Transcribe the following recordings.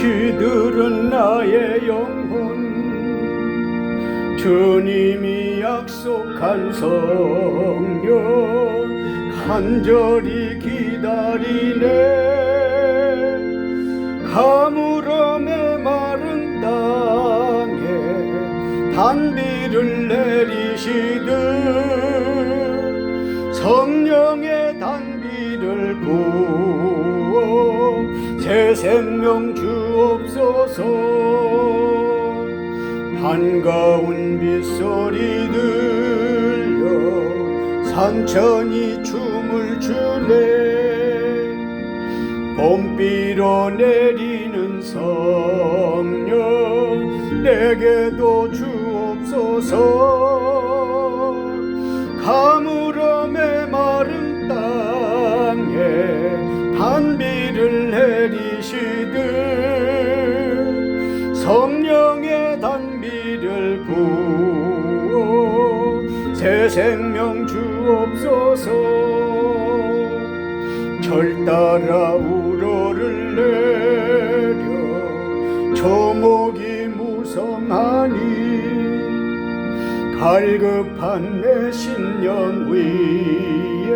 시들은 나의 영혼 주님이 약속한 성령 간절히 기다리네. 가물어 메마른 땅에 단비를 내리시듯 성령의 단비를 부어 새 생명 주옵소서. 반가운 빗소리 들려 산천이 춤을 추네. 봄비로 내리는 성령 내게도 주옵소서. 가물어 메마른 땅에 단비를 내리시듯 성령의 단비를 부어 새 생명 주옵소서. 절 따라 우러를 내려 조목이 무성하니 갈급한 내 신년 위에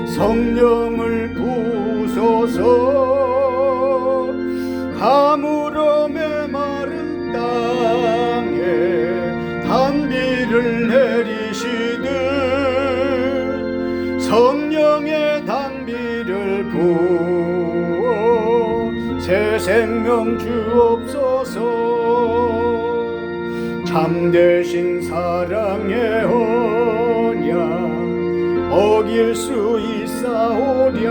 성령을 부소서. 가물어 메마른 땅에 단비를 내리시듯 성령의 단비를 부어 새 생명 주옵소서. 참되신 사랑의 언약 어길 수 있사오랴.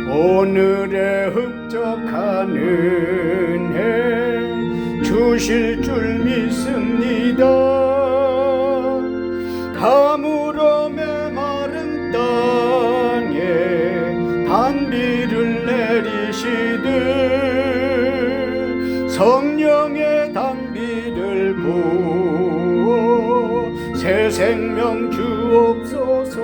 오늘의 흡족한 은혜 주실 줄 믿습니다. 가물어 메마른 땅에 단비를 내리시듯 성령의 단비를 부어 새 생명 주옵소서.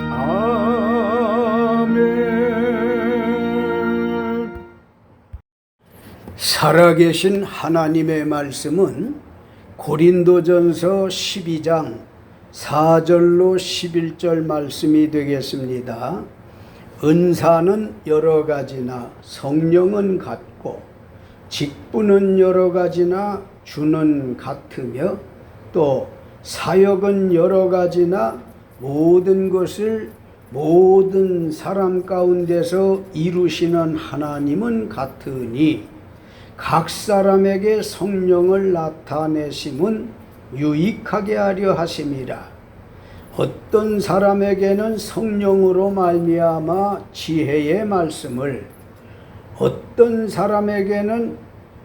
아멘. 살아계신 하나님의 말씀은 고린도전서 12장 4절로 11절 말씀이 되겠습니다. 은사는 여러 가지나 성령은 같고 직분은 여러 가지나 주는 같으며 또 사역은 여러 가지나 모든 것을 모든 사람 가운데서 이루시는 하나님은 같으니 각 사람에게 성령을 나타내심은 유익하게 하려 하심이라. 어떤 사람에게는 성령으로 말미암아 지혜의 말씀을, 어떤 사람에게는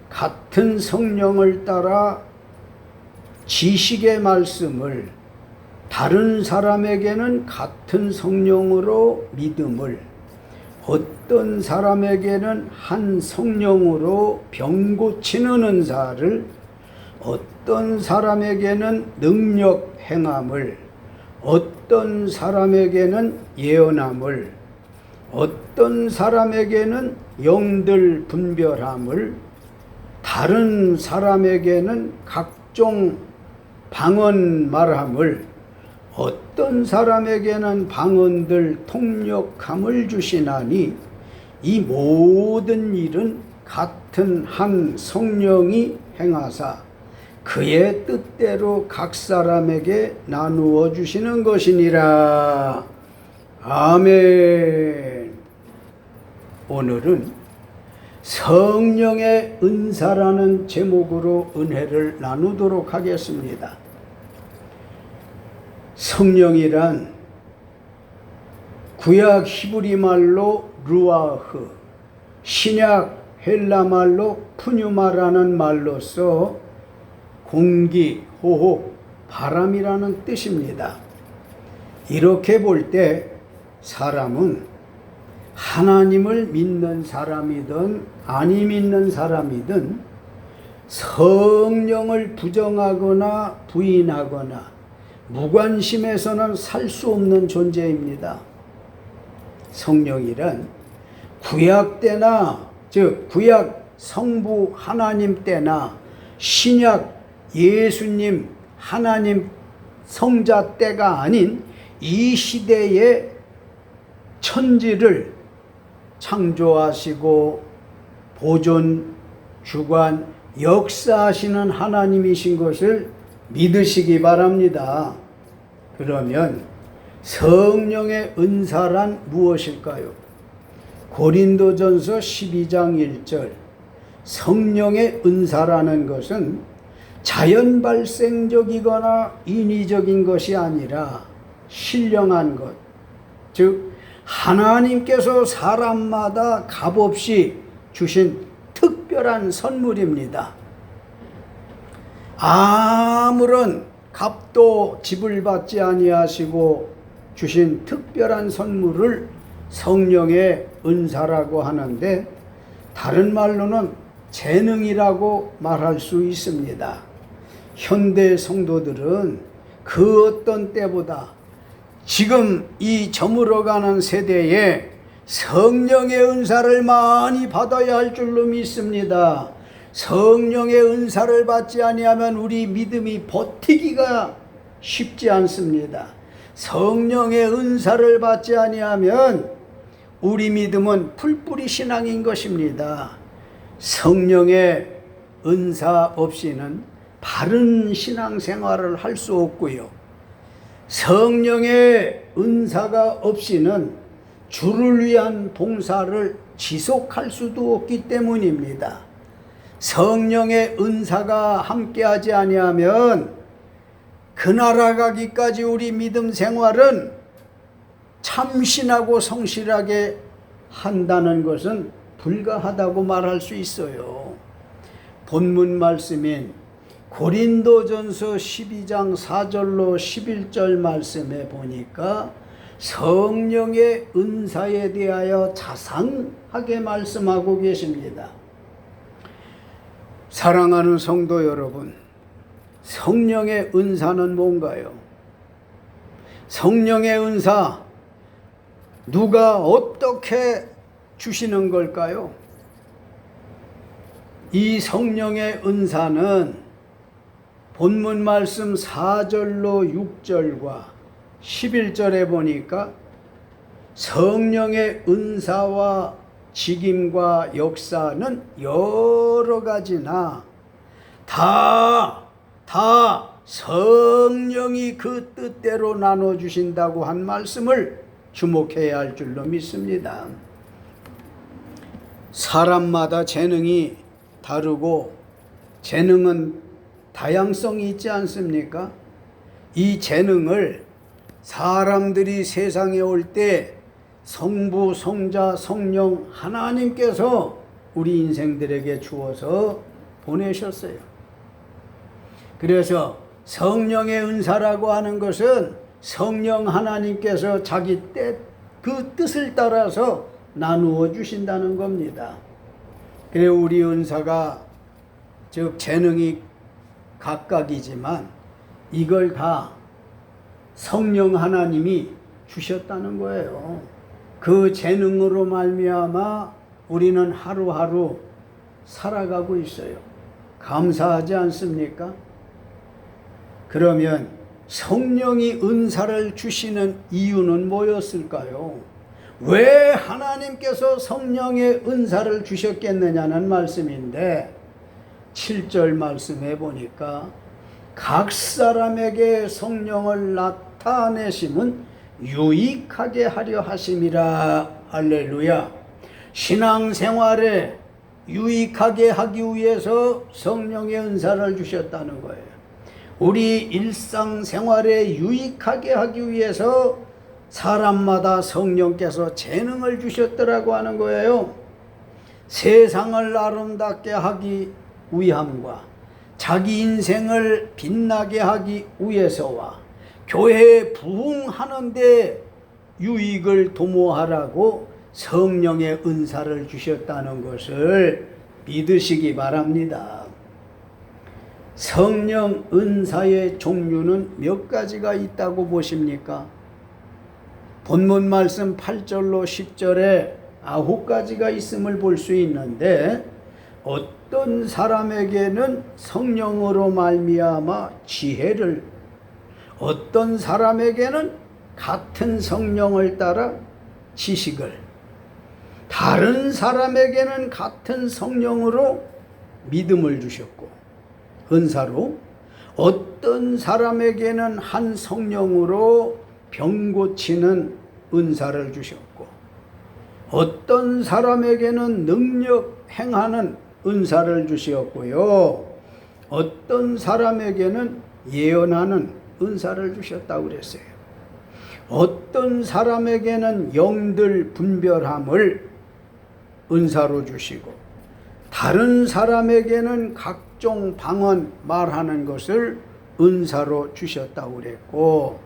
같은 성령을 따라 지식의 말씀을, 다른 사람에게는 같은 성령으로 믿음을, 어떤 사람에게는 한 성령으로 병 고치는 은사를, 어떤 사람에게는 능력 행함을, 어떤 사람에게는 예언함을, 어떤 사람에게는 영들 분별함을, 다른 사람에게는 각종 방언 말함을, 어떤 사람에게는 방언들 통역함을 주시나니 이 모든 일은 같은 한 성령이 행하사 그의 뜻대로 각 사람에게 나누어 주시는 것이니라. 아멘. 오늘은 성령의 은사라는 제목으로 은혜를 나누도록 하겠습니다. 성령이란 구약 히브리 말로 루아흐, 신약 헬라 말로 푸뉴마라는 말로서 공기, 호흡, 바람이라는 뜻입니다. 이렇게 볼 때 사람은 하나님을 믿는 사람이든 아니 믿는 사람이든 성령을 부정하거나 부인하거나 무관심해서는 살 수 없는 존재입니다. 성령이란 구약 때나, 즉 구약 성부 하나님 때나 신약 예수님 하나님 성자 때가 아닌 이 시대의 천지를 창조하시고 보존, 주관, 역사하시는 하나님이신 것을 믿으시기 바랍니다. 그러면 성령의 은사란 무엇일까요? 고린도전서 12장 1절, 성령의 은사라는 것은 자연 발생적이거나 인위적인 것이 아니라 신령한 것, 즉 하나님께서 사람마다 값없이 주신 특별한 선물입니다. 아무런 값도 지불받지 아니하시고 주신 특별한 선물을 성령의 은사라고 하는데, 다른 말로는 재능이라고 말할 수 있습니다. 현대 성도들은 그 어떤 때보다 지금 이 저물어가는 세대에 성령의 은사를 많이 받아야 할 줄로 믿습니다. 성령의 은사를 받지 아니하면 우리 믿음이 버티기가 쉽지 않습니다. 성령의 은사를 받지 아니하면 우리 믿음은 풀뿌리 신앙인 것입니다. 성령의 은사 없이는 바른 신앙생활을 할 수 없고요. 성령의 은사가 없이는 주를 위한 봉사를 지속할 수도 없기 때문입니다. 성령의 은사가 함께하지 아니하면 그 나라 가기까지 우리 믿음 생활은 참신하고 성실하게 한다는 것은 불가하다고 말할 수 있어요. 본문 말씀인 고린도전서 12장 4절로 11절 말씀에 보니까 성령의 은사에 대하여 자상하게 말씀하고 계십니다. 사랑하는 성도 여러분, 성령의 은사는 뭔가요? 성령의 은사, 누가 어떻게 주시는 걸까요? 이 성령의 은사는 본문 말씀 4절로 6절과 11절에 보니까 성령의 은사와 직임과 역사는 여러 가지나 다 성령이 그 뜻대로 나눠주신다고 한 말씀을 주목해야 할 줄로 믿습니다. 사람마다 재능이 다르고 재능은 다양성이 있지 않습니까? 이 재능을 사람들이 세상에 올 때 성부, 성자, 성령 하나님께서 우리 인생들에게 주어서 보내셨어요. 그래서 성령의 은사라고 하는 것은 성령 하나님께서 자기 그 뜻을 따라서 나누어 주신다는 겁니다. 그래 우리 은사가 즉 재능이 각각이지만 이걸 다 성령 하나님이 주셨다는 거예요. 그 재능으로 말미암아 우리는 하루하루 살아가고 있어요. 감사하지 않습니까? 그러면 성령이 은사를 주시는 이유는 뭐였을까요? 왜 하나님께서 성령의 은사를 주셨겠느냐는 말씀인데 7절 말씀해 보니까 각 사람에게 성령을 나타내심은 유익하게 하려 하심이라. 할렐루야. 신앙생활에 유익하게 하기 위해서 성령의 은사를 주셨다는 거예요. 우리 일상생활에 유익하게 하기 위해서 사람마다 성령께서 재능을 주셨더라고 하는 거예요. 세상을 아름답게 하기 위함과 자기 인생을 빛나게 하기 위해서와 교회에 부흥하는 데 유익을 도모하라고 성령의 은사를 주셨다는 것을 믿으시기 바랍니다. 성령 은사의 종류는 몇 가지가 있다고 보십니까? 본문 말씀 8절로 10절에 9가지가 있음을 볼 수 있는데, 어떤 사람에게는 성령으로 말미암아 지혜를, 어떤 사람에게는 같은 성령을 따라 지식을, 다른 사람에게는 같은 성령으로 믿음을 주셨고, 은사로 어떤 사람에게는 한 성령으로 병 고치는 은사를 주셨고, 어떤 사람에게는 능력 행하는 은사를 주셨고요, 어떤 사람에게는 예언하는 은사를 주셨다고 그랬어요. 어떤 사람에게는 영들 분별함을 은사로 주시고, 다른 사람에게는 각종 방언 말하는 것을 은사로 주셨다고 그랬고,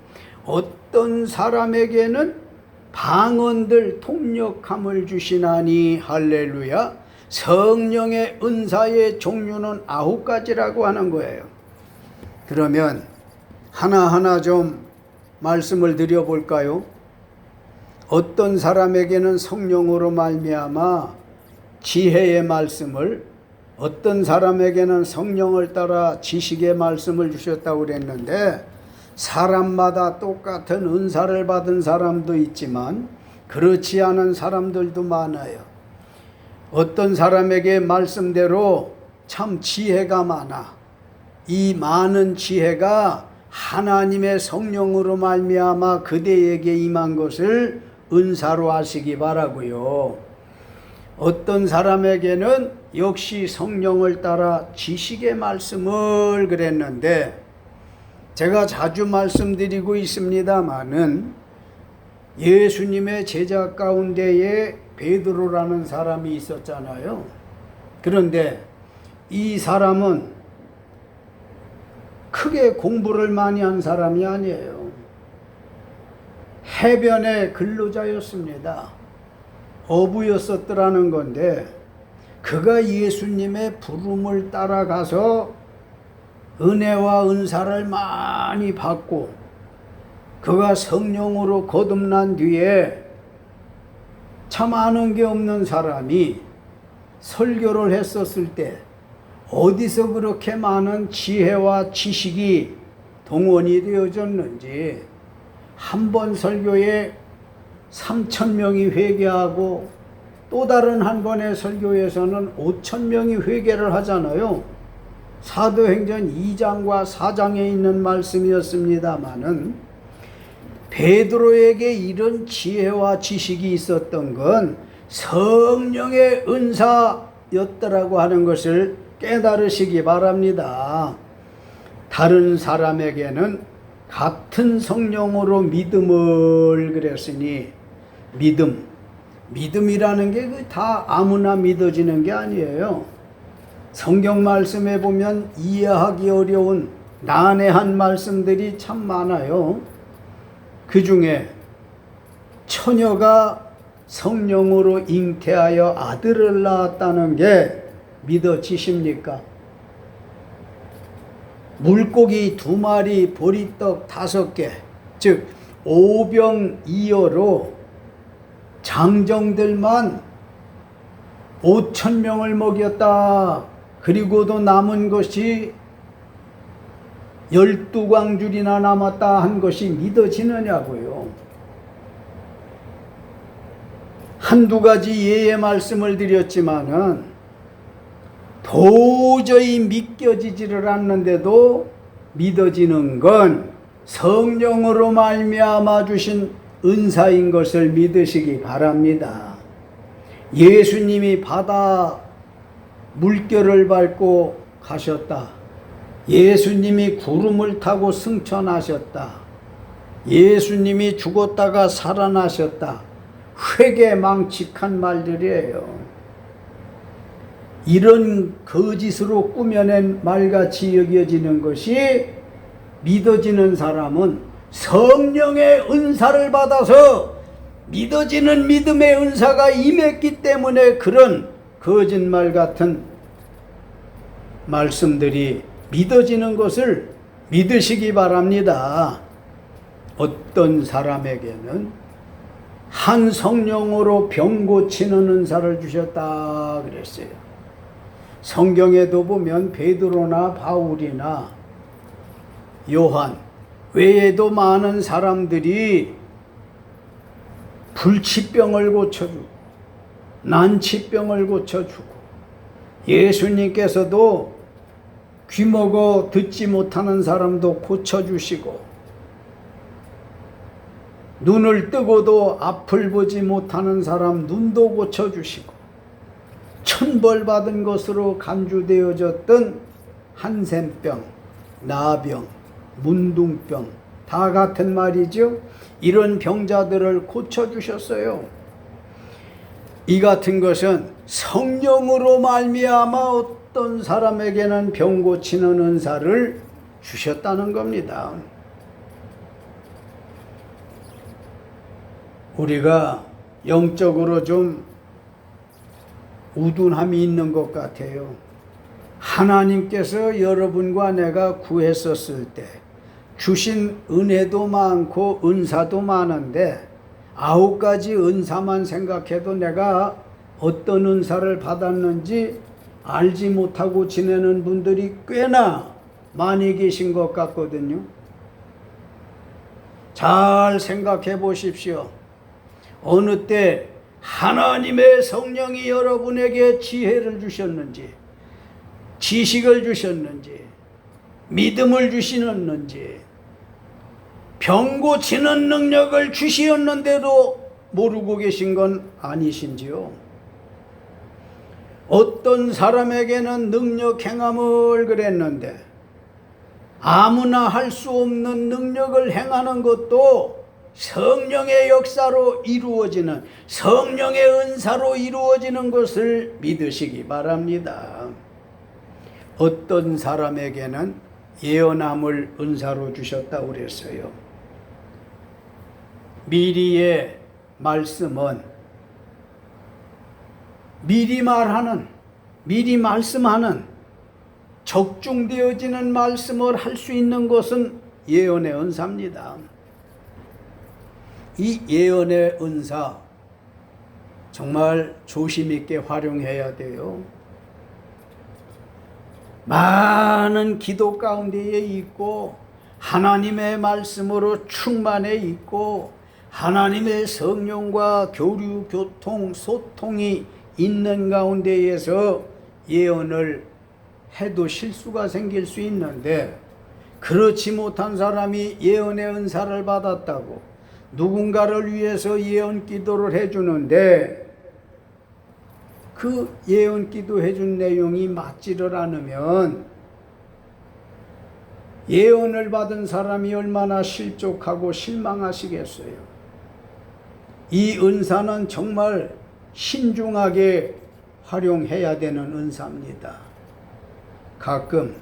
어떤 사람에게는 방언들 통역함을 주시나니, 할렐루야, 성령의 은사의 종류는 9가지라고 하는 거예요. 그러면 하나하나 좀 말씀을 드려볼까요? 어떤 사람에게는 성령으로 말미암아 지혜의 말씀을, 어떤 사람에게는 성령을 따라 지식의 말씀을 주셨다고 그랬는데, 사람마다 똑같은 은사를 받은 사람도 있지만 그렇지 않은 사람들도 많아요. 어떤 사람에게 말씀대로 참 지혜가 많아. 이 많은 지혜가 하나님의 성령으로 말미암아 그대에게 임한 것을 은사로 아시기 바라고요. 어떤 사람에게는 역시 성령을 따라 지식의 말씀을 그랬는데, 제가 자주 말씀드리고 있습니다마는 예수님의 제자 가운데에 베드로라는 사람이 있었잖아요. 그런데 이 사람은 크게 공부를 많이 한 사람이 아니에요. 해변의 근로자였습니다. 어부였었더라는 건데, 그가 예수님의 부름을 따라가서 은혜와 은사를 많이 받고, 그가 성령으로 거듭난 뒤에 참 아는 게 없는 사람이 설교를 했었을 때 어디서 그렇게 많은 지혜와 지식이 동원이 되어졌는지, 한 번 설교에 3,000명이 회개하고 또 다른 한 번의 설교에서는 5,000명이 회개를 하잖아요. 사도행전 2장과 4장에 있는 말씀이었습니다마는, 베드로에게 이런 지혜와 지식이 있었던 건 성령의 은사였더라고 하는 것을 깨달으시기 바랍니다. 다른 사람에게는 같은 성령으로 믿음을 그랬으니, 믿음이라는 게 다 아무나 믿어지는 게 아니에요. 성경 말씀에 보면 이해하기 어려운 난해한 말씀들이 참 많아요. 그 중에 처녀가 성령으로 잉태하여 아들을 낳았다는 게 믿어지십니까? 물고기 2마리, 보리떡 5개, 즉 오병이어로 장정들만 5,000명을 먹였다. 그리고도 남은 것이 12광줄이나 남았다 한 것이 믿어지느냐고요. 한두 가지 예의 말씀을 드렸지만은 도저히 믿겨지지를 않는데도 믿어지는 건 성령으로 말미암아 주신 은사인 것을 믿으시기 바랍니다. 예수님이 바다 물결을 밟고 가셨다. 예수님이 구름을 타고 승천하셨다. 예수님이 죽었다가 살아나셨다. 회개망측한 말들이에요. 이런 거짓으로 꾸며낸 말같이 여겨지는 것이, 믿어지는 사람은 성령의 은사를 받아서 믿어지는 믿음의 은사가 임했기 때문에 그런 거짓말 같은 말씀들이 믿어지는 것을 믿으시기 바랍니다. 어떤 사람에게는 한 성령으로 병 고치는 은사를 주셨다 그랬어요. 성경에도 보면 베드로나 바울이나 요한 외에도 많은 사람들이 불치병을 고쳐주고 난치병을 고쳐주고 예수님께서도 귀먹어 듣지 못하는 사람도 고쳐주시고 눈을 뜨고도 앞을 보지 못하는 사람 눈도 고쳐주시고 천벌받은 것으로 간주되어졌던 한센병, 나병, 문둥병 다 같은 말이죠. 이런 병자들을 고쳐주셨어요. 이 같은 것은 성령으로 말미암아 어떤 사람에게는 병 고치는 은사를 주셨다는 겁니다. 우리가 영적으로 좀 우둔함이 있는 것 같아요. 하나님께서 여러분과 내가 구했었을 때 주신 은혜도 많고 은사도 많은데 9가지 은사만 생각해도 내가 어떤 은사를 받았는지 알지 못하고 지내는 분들이 꽤나 많이 계신 것 같거든요. 잘 생각해 보십시오. 어느 때 하나님의 성령이 여러분에게 지혜를 주셨는지, 지식을 주셨는지, 믿음을 주시는지, 병 고치는 능력을 주시었는데도 모르고 계신 건 아니신지요? 어떤 사람에게는 능력 행함을 그랬는데 아무나 할 수 없는 능력을 행하는 것도 성령의 역사로 이루어지는, 성령의 은사로 이루어지는 것을 믿으시기 바랍니다. 어떤 사람에게는 예언함을 은사로 주셨다고 그랬어요. 미리의 말씀은 미리 말하는, 미리 말씀하는, 적중되어지는 말씀을 할 수 있는 것은 예언의 은사입니다. 이 예언의 은사 정말 조심 있게 활용해야 돼요. 많은 기도 가운데에 있고 하나님의 말씀으로 충만해 있고 하나님의 성령과 교류, 교통, 소통이 있는 가운데에서 예언을 해도 실수가 생길 수 있는데, 그렇지 못한 사람이 예언의 은사를 받았다고 누군가를 위해서 예언 기도를 해주는데 그 예언 기도 해준 내용이 맞지를 않으면 예언을 받은 사람이 얼마나 실족하고 실망하시겠어요. 이 은사는 정말 신중하게 활용해야 되는 은사입니다. 가끔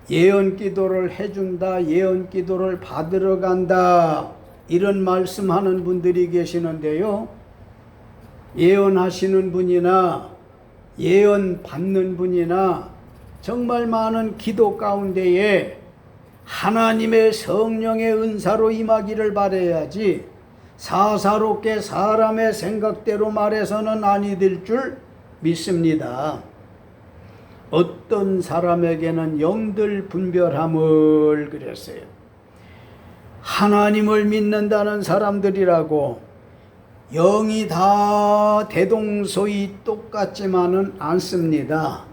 예언 기도를 해준다, 예언 기도를 받으러 간다, 이런 말씀하는 분들이 계시는데요. 예언하시는 분이나 예언 받는 분이나 정말 많은 기도 가운데에 하나님의 성령의 은사로 임하기를 바라야지 사사롭게 사람의 생각대로 말해서는 아니 될 줄 믿습니다. 어떤 사람에게는 영들 분별함을 그랬어요. 하나님을 믿는다는 사람들이라고 영이 다 대동소이 똑같지만은 않습니다.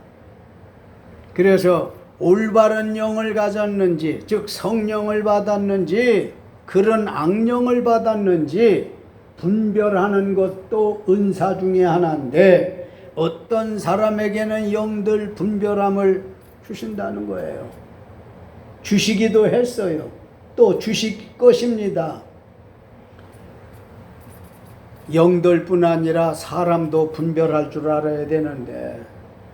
그래서 올바른 영을 가졌는지, 즉 성령을 받았는지 그런 악령을 받았는지 분별하는 것도 은사 중에 하나인데, 어떤 사람에게는 영들 분별함을 주신다는 거예요. 주시기도 했어요. 또 주실 것입니다. 영들뿐 아니라 사람도 분별할 줄 알아야 되는데,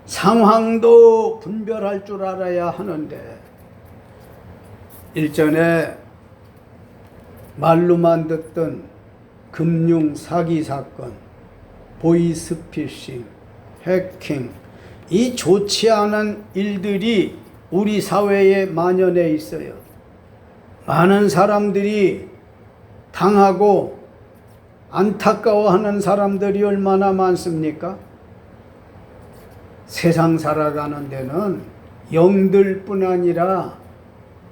상황도 분별할 줄 알아야 하는데, 일전에 말로만 듣던 금융 사기 사건, 보이스피싱, 해킹, 이 좋지 않은 일들이 우리 사회에 만연해 있어요. 많은 사람들이 당하고 안타까워하는 사람들이 얼마나 많습니까? 세상 살아가는 데는 영들뿐 아니라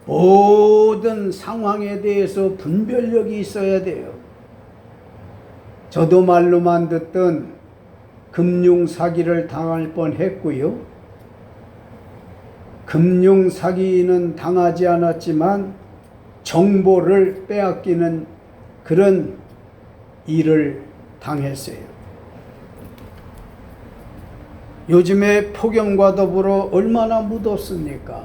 모든 상황에 대해서 분별력이 있어야 돼요. 저도 말로만 듣던 금융 사기를 당할 뻔했고요. 금융 사기는 당하지 않았지만 정보를 빼앗기는 그런 일을 당했어요. 요즘에 폭염과 더불어 얼마나 무덥습니까?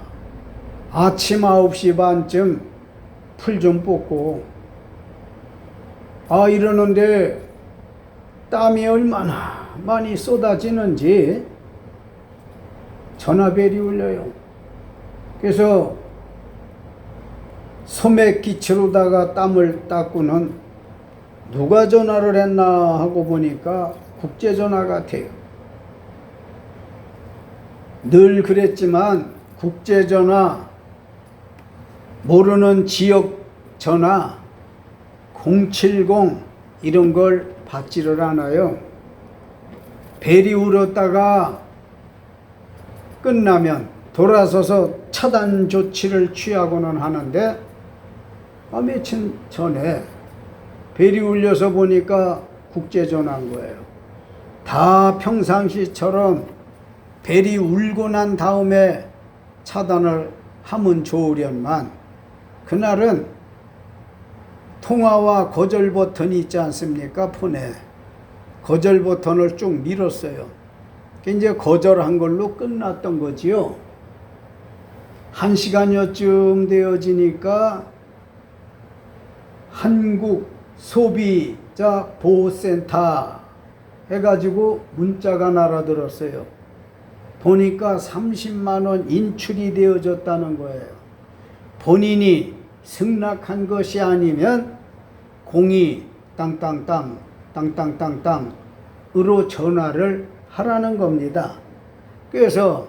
아침 9시 반쯤 풀 좀 뽑고 이러는데 땀이 얼마나 많이 쏟아지는지 전화벨이 울려요. 그래서 소매 기치로다가 땀을 닦고는 누가 전화를 했나 하고 보니까 국제전화 같아요. 늘 그랬지만 국제전화, 모르는 지역전화 070 이런 걸 받지를 않아요. 벨이 울었다가 끝나면 돌아서서 차단 조치를 취하고는 하는데 며칠 전에 벨이 울려서 보니까 국제전화인 거예요. 다 평상시처럼 벨이 울고 난 다음에 차단을 하면 좋으련만 그날은 통화와 거절 버튼이 있지 않습니까? 폰에 거절 버튼을 쭉 밀었어요. 이제 거절한 걸로 끝났던 거지요. 1시간여쯤 되어지니까 한국 소비자 보호센터 해가지고 문자가 날아들었어요. 보니까 30만 원 인출이 되어졌다는 거예요. 본인이 승낙한 것이 아니면 02 땅땅땅 땅땅땅땅으로 전화를 하라는 겁니다. 그래서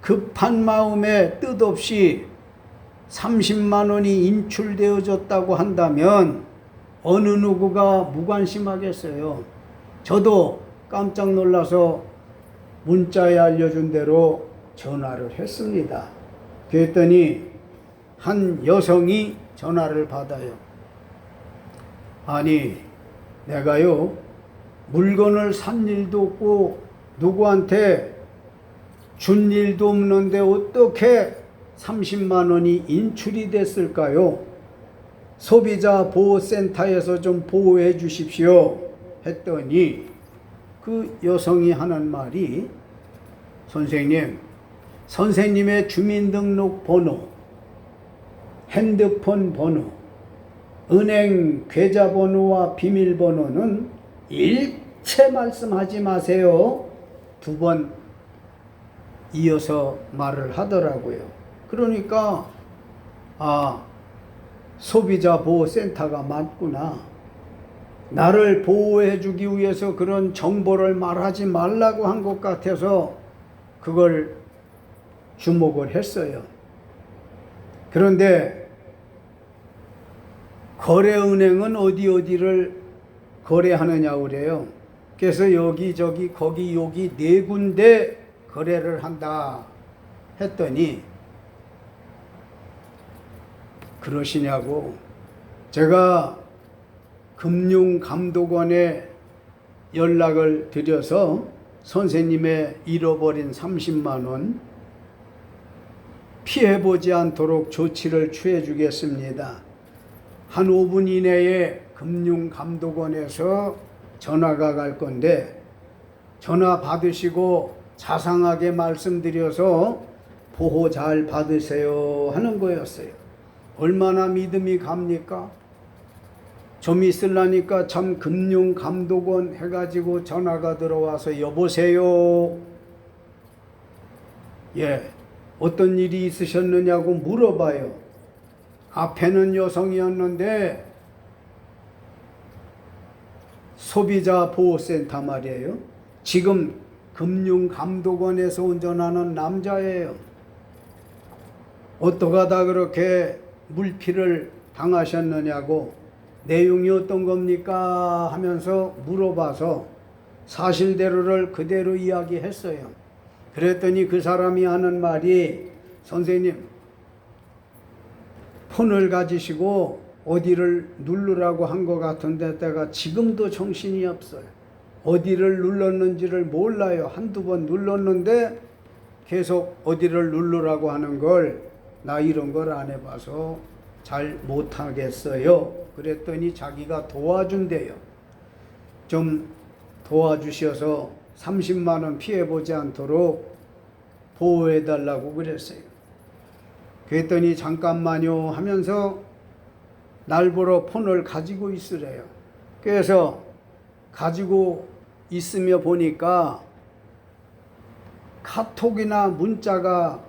급한 마음에 뜻없이 30만 원이 인출되어졌다고 한다면 어느 누구가 무관심하겠어요. 저도 깜짝 놀라서 문자에 알려준 대로 전화를 했습니다. 그랬더니 한 여성이 전화를 받아요. 아니, 내가요 물건을 산 일도 없고 누구한테 준 일도 없는데 어떻게 30만 원이 인출이 됐을까요? 소비자 보호센터에서 좀 보호해 주십시오 했더니 그 여성이 하는 말이 선생님의 주민등록번호, 핸드폰 번호, 은행 계좌번호와 비밀번호는 일체 말씀하지 마세요. 2번 이어서 말을 하더라고요. 그러니까 소비자 보호센터가 맞구나. 나를 보호해 주기 위해서 그런 정보를 말하지 말라고 한 것 같아서 그걸 주목을 했어요. 그런데 거래은행은 어디를 거래하느냐고 그래요. 그래서 여기저기 거기 여기 4군데 거래를 한다 했더니 그러시냐고. 제가 금융감독원에 연락을 드려서 선생님의 잃어버린 30만 원 피해보지 않도록 조치를 취해 주겠습니다. 한 5분 이내에 금융감독원에서 전화가 갈 건데 전화 받으시고 자상하게 말씀드려서 보호 잘 받으세요 하는 거였어요. 얼마나 믿음이 갑니까? 좀 있으려니까 참 금융감독원 해가지고 전화가 들어와서 여보세요. 어떤 일이 있으셨느냐고 물어봐요. 앞에는 여성이었는데 소비자 보호센터 말이에요. 지금 금융감독원에서 운전하는 남자예요. 어떡하다 그렇게 물피를 당하셨느냐고 내용이 어떤 겁니까 하면서 물어봐서 사실대로를 그대로 이야기했어요. 그랬더니 그 사람이 하는 말이, 선생님, 폰을 가지시고 어디를 누르라고 한 것 같은데 내가 지금도 정신이 없어요. 어디를 눌렀는지를 몰라요. 한두 번 눌렀는데 계속 어디를 누르라고 하는 걸 나 이런 걸 안 해봐서 잘 못하겠어요. 그랬더니 자기가 도와준대요. 좀 도와주셔서 30만 원 피해보지 않도록 보호해달라고 그랬어요. 그랬더니 잠깐만요 하면서 날 보러 폰을 가지고 있으래요. 그래서 가지고 있으며 보니까 카톡이나 문자가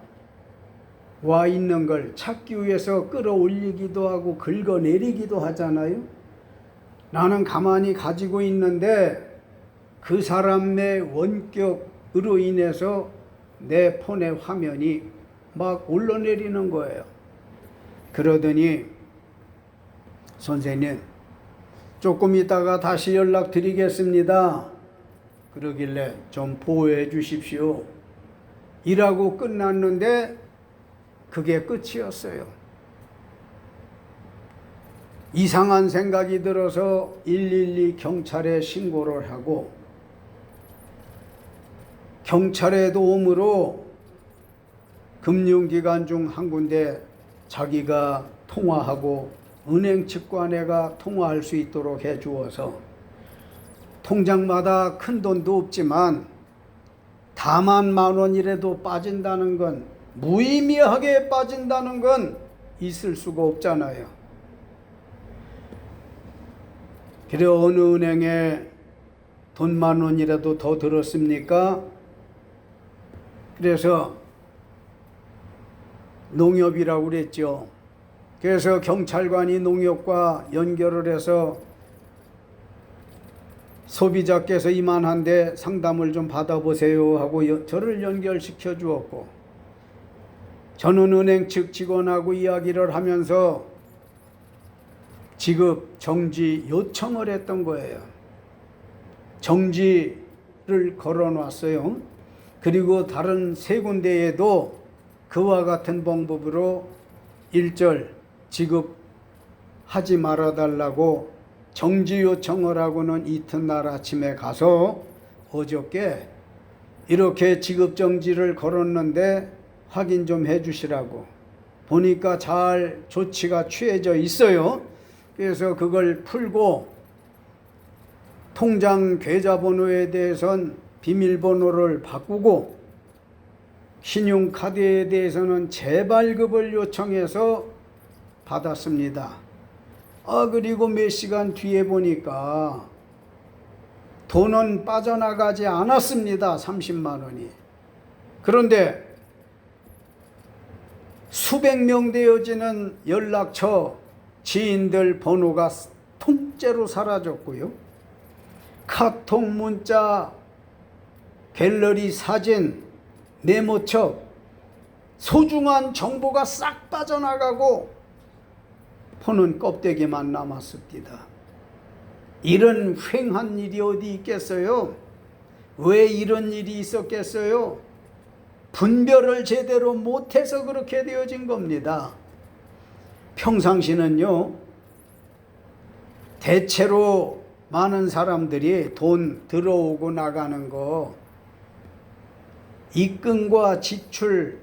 와 있는 걸 찾기 위해서 끌어올리기도 하고 긁어내리기도 하잖아요. 나는 가만히 가지고 있는데 그 사람의 원격으로 인해서 내 폰의 화면이 막 올라내리는 거예요. 그러더니 선생님, 조금 있다가 다시 연락드리겠습니다. 그러길래 좀 보호해 주십시오. 일하고 끝났는데 그게 끝이었어요. 이상한 생각이 들어서 112 경찰에 신고를 하고 경찰의 도움으로 금융기관 중 한 군데 자기가 통화하고 은행 측과 내가 통화할 수 있도록 해주어서 통장마다 큰 돈도 없지만 다만 10,000원이라도 빠진다는 건, 무의미하게 빠진다는 건 있을 수가 없잖아요. 그래 어느 은행에 돈 10,000원이라도 더 들었습니까? 그래서 농협이라고 그랬죠. 그래서 경찰관이 농협과 연결을 해서 소비자께서 이만한데 상담을 좀 받아보세요 하고 저를 연결시켜 주었고, 저는 은행 측 직원하고 이야기를 하면서 지급 정지 요청을 했던 거예요. 정지를 걸어놨어요. 그리고 다른 3군데에도 그와 같은 방법으로 일절 지급하지 말아달라고 정지 요청을 하고는 이튿날 아침에 가서 어저께 이렇게 지급 정지를 걸었는데 확인 좀 해주시라고, 보니까 잘 조치가 취해져 있어요. 그래서 그걸 풀고 통장 계좌번호에 대해서는 비밀번호를 바꾸고 신용카드에 대해서는 재발급을 요청해서 받았습니다. 그리고 몇 시간 뒤에 보니까 돈은 빠져나가지 않았습니다. 30만 원이. 그런데 수백 명 되어지는 연락처 지인들 번호가 통째로 사라졌고요. 카톡, 문자, 갤러리 사진, 메모첩, 소중한 정보가 싹 빠져나가고 폰은 껍데기만 남았습니다. 이런 횡한 일이 어디 있겠어요? 왜 이런 일이 있었겠어요? 분별을 제대로 못해서 그렇게 되어진 겁니다. 평상시는요, 대체로 많은 사람들이 돈 들어오고 나가는 거 입금과 지출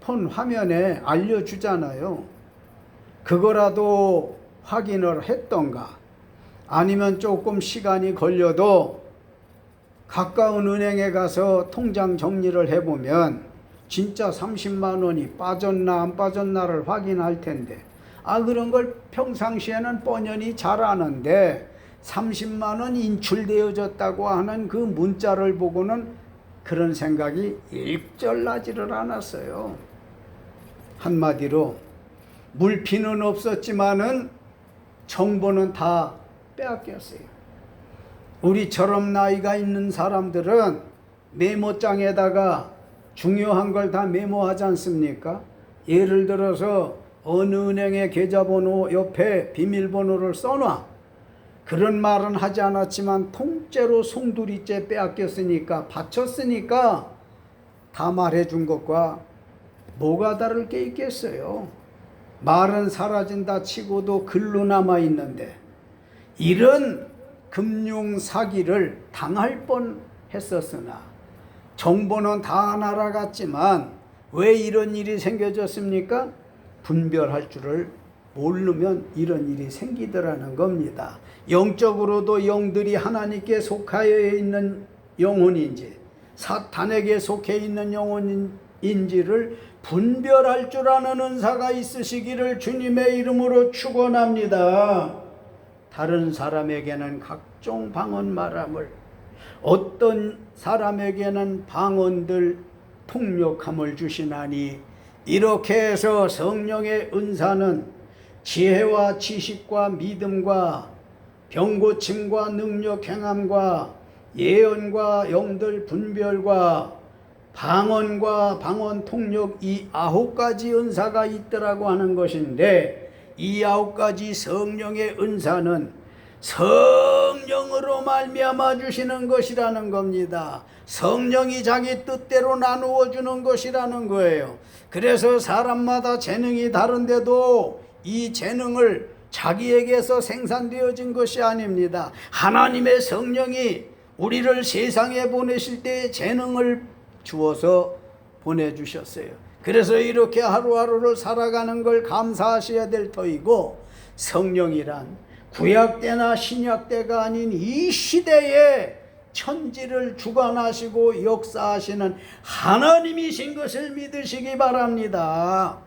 폰 화면에 알려주잖아요. 그거라도 확인을 했던가, 아니면 조금 시간이 걸려도 가까운 은행에 가서 통장 정리를 해보면 진짜 30만 원이 빠졌나 안 빠졌나를 확인할 텐데, 그런 걸 평상시에는 뻔연히 잘 아는데 30만 원 인출되어졌다고 하는 그 문자를 보고는 그런 생각이 일절나지를 않았어요. 한마디로 물피는 없었지만은 정보는 다 빼앗겼어요. 우리처럼 나이가 있는 사람들은 메모장에다가 중요한 걸 다 메모하지 않습니까? 예를 들어서 어느 은행의 계좌번호 옆에 비밀번호를 써놔. 그런 말은 하지 않았지만 통째로 송두리째 빼앗겼으니까, 바쳤으니까 다 말해준 것과 뭐가 다를 게 있겠어요. 말은 사라진다 치고도 글로 남아있는데 이런 금융 사기를 당할 뻔 했었으나 정보는 다 날아갔지만 왜 이런 일이 생겨졌습니까? 분별할 줄을 모르면 이런 일이 생기더라는 겁니다. 영적으로도 영들이 하나님께 속하여 있는 영혼인지 사탄에게 속해 있는 영혼인지를 분별할 줄 아는 은사가 있으시기를 주님의 이름으로 축원합니다. 다른 사람에게는 각종 방언 말함을, 어떤 사람에게는 방언들 통역함을 주시나니, 이렇게 해서 성령의 은사는 지혜와 지식과 믿음과 병고침과 능력 행함과 예언과 영들 분별과 방언과 방언 통역, 이 9가지 은사가 있더라고 하는 것인데, 이 9가지 성령의 은사는 성령으로 말미암아 주시는 것이라는 겁니다. 성령이 자기 뜻대로 나누어 주는 것이라는 거예요. 그래서 사람마다 재능이 다른데도 이 재능을 자기에게서 생산되어진 것이 아닙니다. 하나님의 성령이 우리를 세상에 보내실 때 재능을 주어서 보내주셨어요. 그래서 이렇게 하루하루를 살아가는 걸 감사하셔야 될 터이고, 성령이란 구약 때나 신약 때가 아닌 이 시대에 천지를 주관하시고 역사하시는 하나님이신 것을 믿으시기 바랍니다.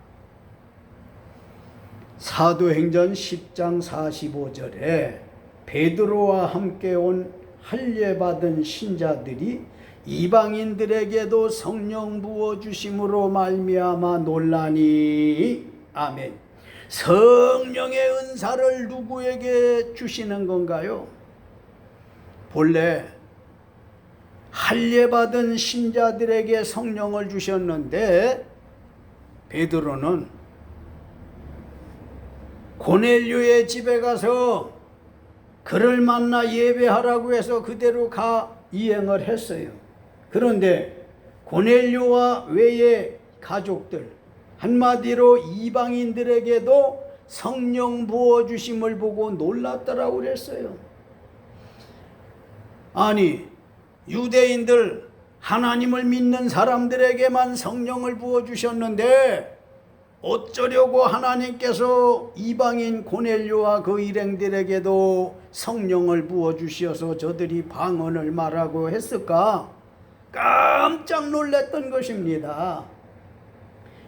사도행전 10장 45절에 베드로와 함께 온 할례 받은 신자들이 이방인들에게도 성령 부어주심으로 말미암아 놀라니. 아멘. 성령의 은사를 누구에게 주시는 건가요? 본래 할례 받은 신자들에게 성령을 주셨는데, 베드로는 고넬료의 집에 가서 그를 만나 예배하라고 해서 그대로 이행을 했어요. 그런데 고넬료와 외의 가족들, 한마디로 이방인들에게도 성령 부어주심을 보고 놀랐더라고 그랬어요. 아니, 유대인들, 하나님을 믿는 사람들에게만 성령을 부어주셨는데 어쩌려고 하나님께서 이방인 고넬료와 그 일행들에게도 성령을 부어주셔서 저들이 방언을 말하고 했을까? 깜짝 놀랐던 것입니다.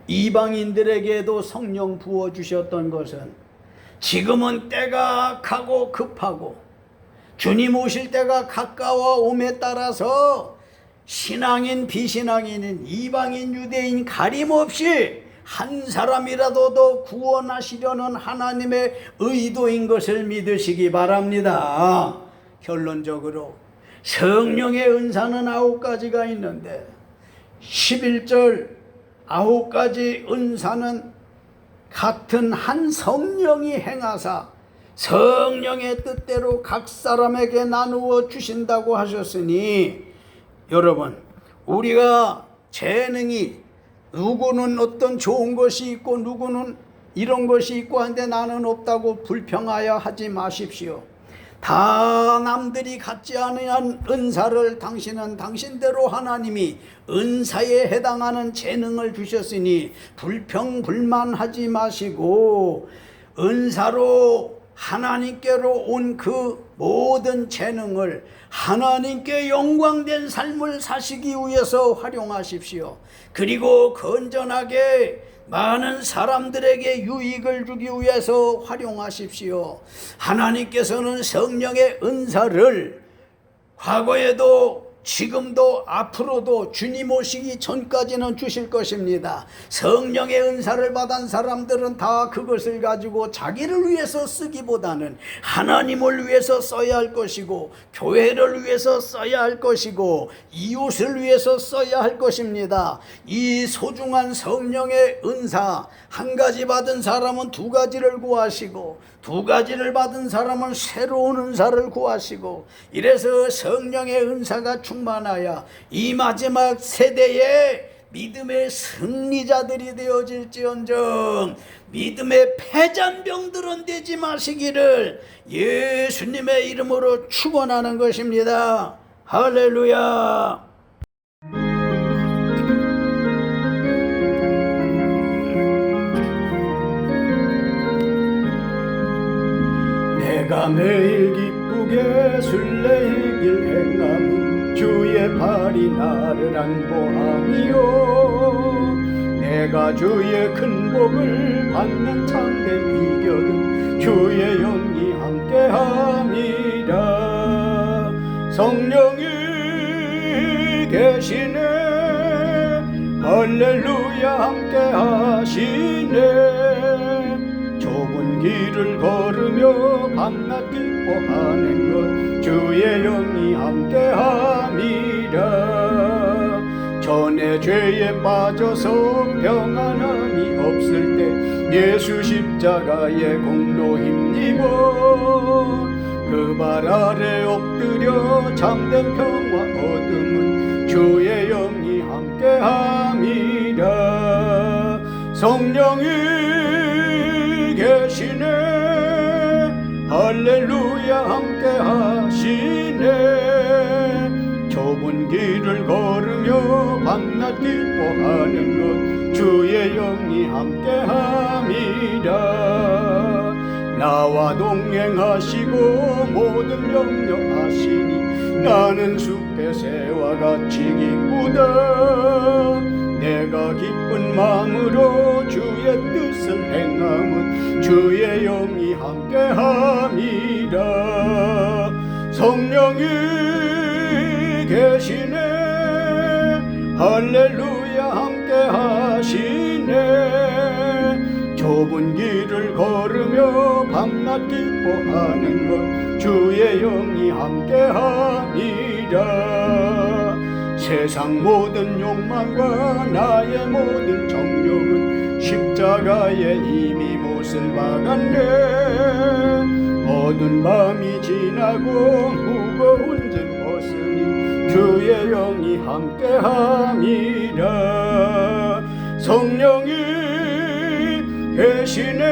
이방인들에게도 성령 부어주셨던 것은 지금은 때가 악하고 급하고 주님 오실 때가 가까워 옴에 따라서 신앙인 비신앙인인 이방인 유대인 가림없이 한 사람이라도 더 구원하시려는 하나님의 의도인 것을 믿으시기 바랍니다. 결론적으로 성령의 은사는 9가지가 있는데 11절 9가지 은사는 같은 한 성령이 행하사 성령의 뜻대로 각 사람에게 나누어 주신다고 하셨으니, 여러분, 우리가 재능이 누구는 어떤 좋은 것이 있고 누구는 이런 것이 있고 한데 나는 없다고 불평하여 하지 마십시오. 다 남들이 갖지 않은 은사를 당신은 당신대로 하나님이 은사에 해당하는 재능을 주셨으니 불평불만하지 마시고, 은사로 하나님께로 온 그 모든 재능을 하나님께 영광된 삶을 사시기 위해서 활용하십시오. 그리고 건전하게 많은 사람들에게 유익을 주기 위해서 활용하십시오. 하나님께서는 성령의 은사를 과거에도 지금도 앞으로도 주님 오시기 전까지는 주실 것입니다. 성령의 은사를 받은 사람들은 다 그것을 가지고 자기를 위해서 쓰기보다는 하나님을 위해서 써야 할 것이고, 교회를 위해서 써야 할 것이고, 이웃을 위해서 써야 할 것입니다. 이 소중한 성령의 은사 한 가지 받은 사람은 2가지를 구하시고, 두 가지를 받은 사람은 새로운 은사를 구하시고, 이래서 성령의 은사가 충만하여 이 마지막 세대에 믿음의 승리자들이 되어질지언정 믿음의 패잔병들은 되지 마시기를 예수님의 이름으로 축원하는 것입니다. 할렐루야. 내가 매일 기쁘게 순례길 행함은 주의 팔이 나를 안보함이요, 내가 주의 큰 복을 받는 참된 비결은 주의 영이 함께함이라. 성령이 계시네, 할렐루야, 함께하시네. 좁은 길을 걸으며 밤낮 기뻐하는 것 주의 영이 함께함이라. 전에 죄에 빠져서 평안함이 없을 때 예수 십자가의 공로 힘입어 그 발 아래 엎드려 참된 평화 얻음은 주의 영이 함께함이라. 성령이 계시네, 할렐루야, 함께하시네. 좁은 길을 걸으며 밤낮 기뻐하는 것 주의 영이 함께함이라. 나와 동행하시고 모든 염려하시니 나는 숲의 새와 같이 기쁘다. 내가 기쁜 마음으로 주의 뜻을 행함은 주의 영이 함께함이라. 성령이 계시네, 할렐루야, 함께하시네. 좁은 길을 걸으며 밤낮 기뻐하는 것 주의 영이 함께함이라. 세상 모든 욕망과 나의 모든 정욕은 십자가에 이미 못을 박았네. 어두운 밤이 지나고 무거운 짐 벗으니 주의 영이 함께함이라. 성령이 계시네,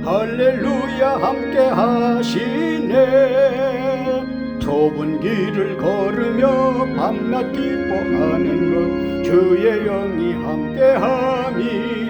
할렐루야, 함께하시네. 좁은 길을 걸으며 밤낮 기뻐하는 것 주의 영이 함께함이라.